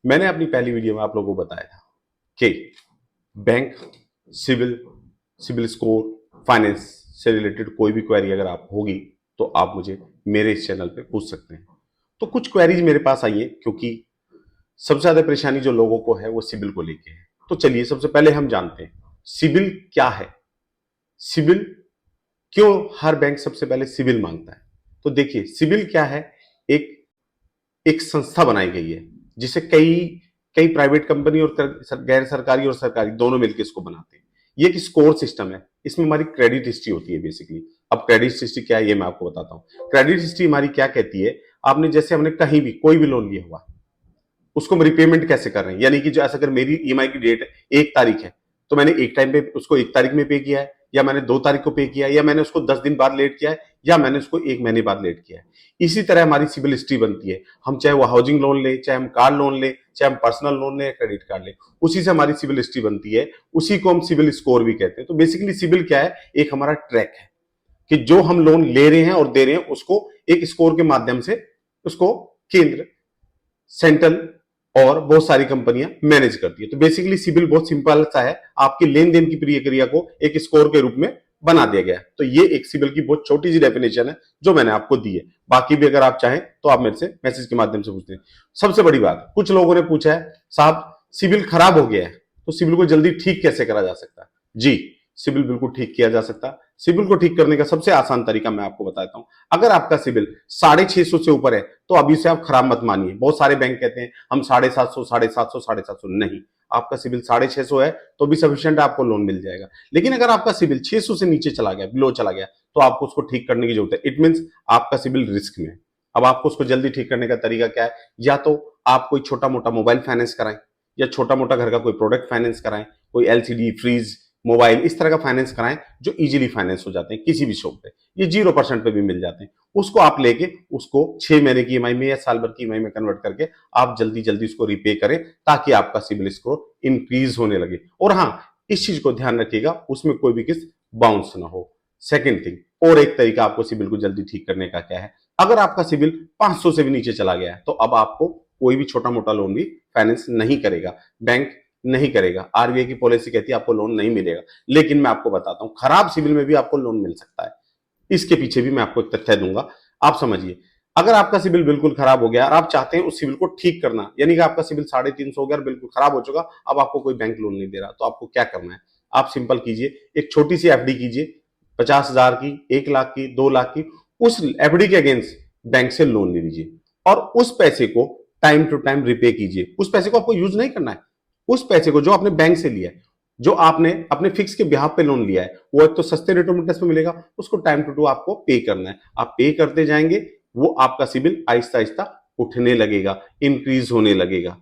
मैंने अपनी पहली वीडियो में आप लोगों को बताया था कि bank, civil, civil score, finance से रिलेटेड कोई भी क्वेरी अगर आप होगी तो आप मुझे मेरे इस चैनल पे पूछ सकते हैं। तो कुछ क्वेरीज मेरे पास आई है क्योंकि सबसे ज्यादा परेशानी जो लोगों को है वो सिविल को लेके है। तो चलिए सबसे पहले हम जानते हैं सिविल क्या है। सिविल क्यों हर बैंक सबसे पहले सिविल मांगता है? तो देखिए सिविल क्या है, एक एक संस्था बनाई गई है जिसे कई कई प्राइवेट कंपनी और गैर सरकारी और सरकारी दोनों मिलकर इसको बनाते हैं। ये एक स्कोर सिस्टम है, इसमें हमारी क्रेडिट हिस्ट्री होती है बेसिकली। अब क्रेडिट हिस्ट्री क्या है ये मैं आपको बताता हूँ। क्रेडिट हिस्ट्री हमारी क्या कहती है, आपने जैसे हमने कहीं भी कोई भी लोन लिया हुआ उसको हम रिपेमेंट कैसे कर रहे हैं, यानी कि जो ऐसा अगर मेरी ईएमआई की डेट 1 तारीख है तो मैंने एक टाइम पे उसको 1 तारीख में पे किया है, या मैंने 2 तारीख को पे किया है, या मैंने उसको 10 दिन बाद लेट किया है, या मैंने उसको 1 महीने बाद लेट किया है। इसी तरह हमारी सिविल हिस्ट्री बनती है। हम चाहे वो हाउसिंग लोन ले, चाहे हम कार लोन ले, चाहे हम पर्सनल लोन ले या क्रेडिट कार्ड ले, उसी से हमारी सिविल हिस्ट्री बनती है। उसी को हम सिविल स्कोर भी कहते हैं। तो बेसिकली सिविल क्या है, एक हमारा ट्रैक है कि जो हम लोन ले रहे हैं और दे रहे हैं उसको एक स्कोर के माध्यम से उसको केंद्र, सेंट्रल और बहुत सारी कंपनियां मैनेज करती है। तो बेसिकली सिविल बहुत सिंपल सा है, आपकी लेन देन की प्रक्रिया को एक स्कोर के रूप में बना दिया गया है। तो ये एक सिविल की बहुत छोटी सी डेफिनेशन है जो मैंने आपको दी है। बाकी भी अगर आप चाहें तो आप मेरे से मैसेज के माध्यम से पूछते हैं। सबसे बड़ी बात, कुछ लोगों ने पूछा है साहब सिविल खराब हो गया है तो सिविल को जल्दी ठीक कैसे करा जा सकता है? जी, सिविल बिल्कुल ठीक किया जा सकता है। सिविल को ठीक करने का सबसे आसान तरीका मैं आपको बताता हूं। अगर आपका सिविल 650 से ऊपर है तो अभी से आप खराब मत मानिए। बहुत सारे बैंक कहते हैं हम 750, 750, 750, नहीं, आपका सिविल 650 है तो भी सफिशिएंट आपको लोन मिल जाएगा। लेकिन अगर आपका सिविल 600 से नीचे चला गया, बिलो चला गया, तो आपको उसको ठीक करने की जरूरत है। इट मीन्स आपका सिविल रिस्क में है। अब आपको उसको जल्दी ठीक करने का तरीका क्या है? या तो आप कोई छोटा मोटा मोबाइल फाइनेंस कराएं, या छोटा मोटा घर का कोई प्रोडक्ट फाइनेंस कराएं, कोई एलसीडी, फ्रीज, मोबाइल, इस तरह का फाइनेंस कराएं जो इजीली फाइनेंस हो जाते हैं किसी भी शॉप पे। ये 0% पे भी मिल जाते हैं। उसको आप लेके उसको 6 महीने की ईएमआई में या साल भर की ईएमआई में कन्वर्ट करके आप जल्दी जल्दी उसको रिपे करें ताकि आपका सिविल स्कोर इंक्रीज होने लगे। और हाँ, इस चीज को ध्यान रखिएगा उसमें कोई भी किस्त बाउंस ना हो। सेकेंड थिंग, और एक तरीका आपको सिविल को जल्दी ठीक करने का क्या है, अगर आपका सिविल 500 से भी नीचे चला गया है तो अब आपको कोई भी छोटा मोटा लोन भी फाइनेंस नहीं करेगा, बैंक नहीं करेगा। आरबीआई की पॉलिसी कहती है आपको लोन नहीं मिलेगा। लेकिन मैं आपको बताता हूं खराब सिविल में भी आपको लोन मिल सकता है। इसके पीछे भी मैं आपको एक तथ्य दूंगा, आप समझिए। अगर आपका सिविल बिल्कुल खराब हो गया और आप चाहते हैं उस सिविल को ठीक करना, यानी कि आपका सिविल 350 हो गया और बिल्कुल खराब हो चुका, अब आपको कोई बैंक लोन नहीं दे रहा, तो आपको क्या करना है? आप सिंपल कीजिए, एक छोटी सी एफडी कीजिए, 50,000 की, 1 लाख की, 2 लाख की। उस एफडी के अगेंस्ट बैंक से लोन ले लीजिए और उस पैसे को टाइम टू टाइम रिपे कीजिए। उस पैसे को आपको यूज नहीं करना है। उस पैसे को जो आपने बैंक से लिया है, जो आपने अपने फिक्स के ब्याह पे लोन लिया है, वो एक तो सस्ते रेट ऑफ इंटरेस्ट पे मिलेगा, उसको टाइम टू टू आपको पे करना है। आप पे करते जाएंगे, वो आपका सिविल आहिस्ता आहिस्ता उठने लगेगा, इंक्रीज होने लगेगा।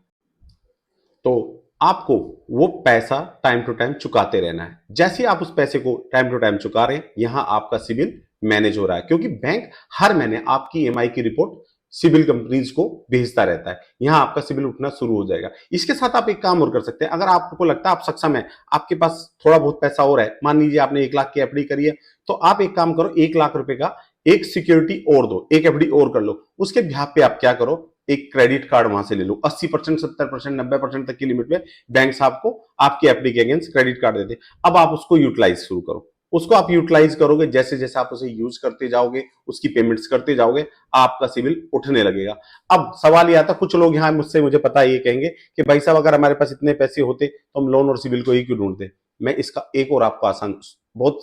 तो आपको वो पैसा टाइम टू टाइम चुकाते रहना है। जैसे आप उस पैसे को टाइम टू टाइम चुका रहे हैं, यहां आपका सिविल मैनेज हो रहा है, क्योंकि बैंक हर महीने आपकी ईएमआई की रिपोर्ट सिविल कंपनीज को भेजता रहता है। यहां आपका सिविल उठना शुरू हो जाएगा। इसके साथ आप एक काम और कर सकते हैं, अगर आपको लगता है आप सक्षम है, आपके पास थोड़ा बहुत पैसा और है, मान लीजिए आपने 1 लाख की एफडी करी है, तो आप एक काम करो, 1 लाख रुपए का एक सिक्योरिटी और दो, एक एफडी और कर लो। उसके ब्याह पे आप क्या करो, एक क्रेडिट कार्ड वहां से ले लो। 80%, 70%, 90% तक की लिमिट में बैंक आपको आपकी एफडी के अगेंस्ट क्रेडिट कार्ड देते। अब आप उसको यूटिलाइज शुरू करो। उसको आप यूटिलाइज करोगे, जैसे जैसे आप उसे यूज करते जाओगे, उसकी पेमेंट्स करते जाओगे, आपका सिविल उठने लगेगा। अब सवाल ये आता, कुछ लोग यहाँ मुझसे, मुझे पता है, ये कहेंगे कि भाई साहब अगर हमारे पास इतने पैसे होते तो हम लोन और सिविल को ही क्यों ढूंढते। मैं इसका एक और आपको आसान, बहुत,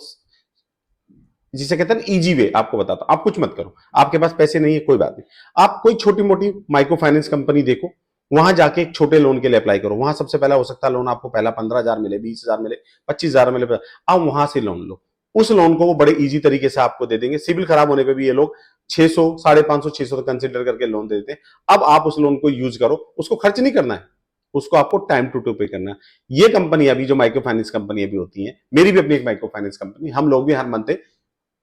जिसे कहते हैं इजी वे आपको बताता हूं। आप कुछ मत करो, आपके पास पैसे नहीं है कोई बात नहीं, आप कोई छोटी मोटी माइक्रो फाइनेंस कंपनी देखो, वहां जाके एक छोटे लोन के लिए अप्लाई करो। वहां सबसे पहला हो सकता है लोन आपको पहला 15,000 मिले, 20,000 मिले, 25,000 मिले, आप वहां से लोन लो। उस लोन को वो बड़े इजी तरीके से आपको दे देंगे। सिविल खराब होने पे भी ये लोग 600, 550, 600 तक कंसिडर करके लोन दे देते हैं। अब आप उस लोन को यूज करो, उसको खर्च नहीं करना है, उसको आपको टाइम टू टू पे करना है। ये कंपनी अभी जो माइक्रो फाइनेंस कंपनी भी होती है, मेरी भी अपनी एक माइक्रो फाइनेंस कंपनी, हम लोग भी हर मंथ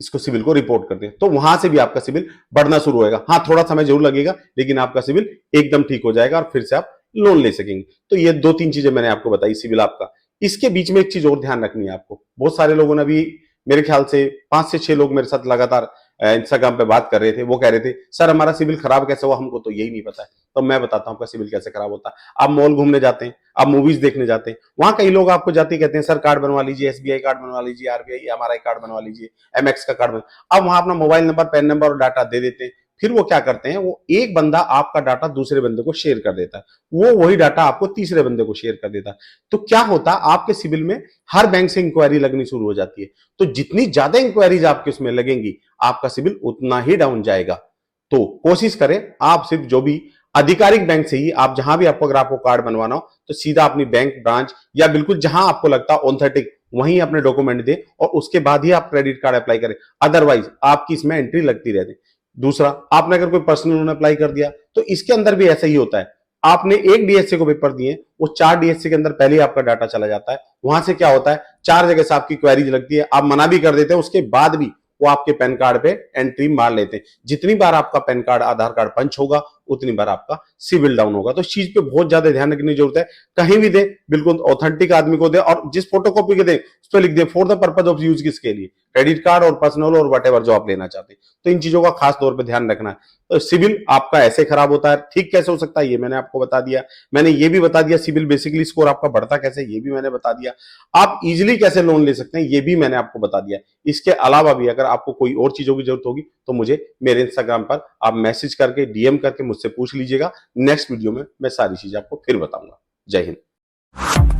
इसको सिविल को रिपोर्ट करते हैं, तो वहां से भी आपका सिविल बढ़ना शुरू होगा। हाँ, थोड़ा समय जरूर लगेगा, लेकिन आपका सिविल एकदम ठीक हो जाएगा और फिर से आप लोन ले सकेंगे। तो ये 2-3 चीजें मैंने आपको बताई सिविल आपका। इसके बीच में एक चीज और ध्यान रखनी है आपको। बहुत सारे लोगों ने भी, मेरे ख्याल से 5 से 6 लोग मेरे साथ लगातार इंस्टाग्राम पे बात कर रहे थे, वो कह रहे थे सर हमारा सिविल खराब कैसे हुआ, हमको तो यही नहीं पता है। तो मैं बताता हूँ आपका सिविल कैसे खराब होता है। आप मॉल घूमने जाते हैं, आप मूवीज देखने जाते हैं, वहां कई लोग आपको जाते ही कहते हैं सर कार्ड बनवा लीजिए, एसबीआई कार्ड बनवा लीजिए, आरबीआई एमआरआई कार्ड बनवा लीजिए, एमएक्स का कार्ड बनवा। अब वहां अपना मोबाइल नंबर, पैन नंबर और डाटा दे देते हैं। फिर वो क्या करते हैं, वो एक बंदा आपका डाटा दूसरे बंदे को शेयर कर देता है, वो वही डाटा आपको तीसरे बंदे को शेयर कर देता है। तो क्या होता है, आपके सिविल में हर बैंक से इंक्वायरी लगनी शुरू हो जाती है। तो जितनी ज्यादा इंक्वायरीज आपके उसमें लगेंगी, आपका सिविल उतना ही डाउन जाएगा। तो कोशिश करें आप सिर्फ जो भी आधिकारिक बैंक से ही, आप जहां भी आपको, अगर आपको कार्ड बनवाना हो तो सीधा अपनी बैंक ब्रांच या बिल्कुल जहां आपको लगता है ऑथेंटिक, वहीं अपने डॉक्यूमेंट दें और उसके बाद ही आप क्रेडिट कार्ड अप्लाई करें। अदरवाइज आपकी इसमें एंट्री लगती रहती है। दूसरा, आपने अगर कोई पर्सनल लोन अप्लाई कर दिया तो इसके अंदर भी ऐसा ही होता है। आपने एक डीएससी को पेपर दिए, वो 4 डीएससी के अंदर पहले ही आपका डाटा चला जाता है। वहां से क्या होता है, 4 जगह से आपकी क्वेरीज लगती है, आप मना भी कर देते हैं, उसके बाद भी वो आपके पैन कार्ड पे एंट्री मार लेते हैं। जितनी बार आपका पैन कार्ड, आधार कार्ड पंच होगा, उतनी बार आपका सिविल डाउन होगा। तो इस चीज पे बहुत ज्यादा ध्यान रखने की जरूरत है। कहीं भी दे, बिल्कुल ऑथेंटिक आदमी को दे, और जिस फोटोकॉपी के दे उस पर लिख दे for the purpose of use, किसके लिए, क्रेडिट कार्ड और पर्सनल और वट जो आप लेना चाहते हैं। तो इन चीजों का खास तौर पर ध्यान रखना है। तो सिविल आपका ऐसे खराब होता है, ठीक कैसे हो सकता है ये मैंने आपको बता दिया। मैंने ये भी बता दिया सिविल बेसिकली स्कोर आपका बढ़ता कैसे, ये भी मैंने बता दिया। आप इजीली कैसे लोन ले सकते हैं, ये भी मैंने आपको बता दिया। इसके अलावा भी अगर आपको कोई और चीजों की जरूरत होगी तो मुझे मेरे इंस्टाग्राम पर आप मैसेज करके, डीएम करके मुझसे पूछ लीजिएगा। नेक्स्ट वीडियो में मैं सारी चीजें आपको फिर बताऊंगा। जय हिंद।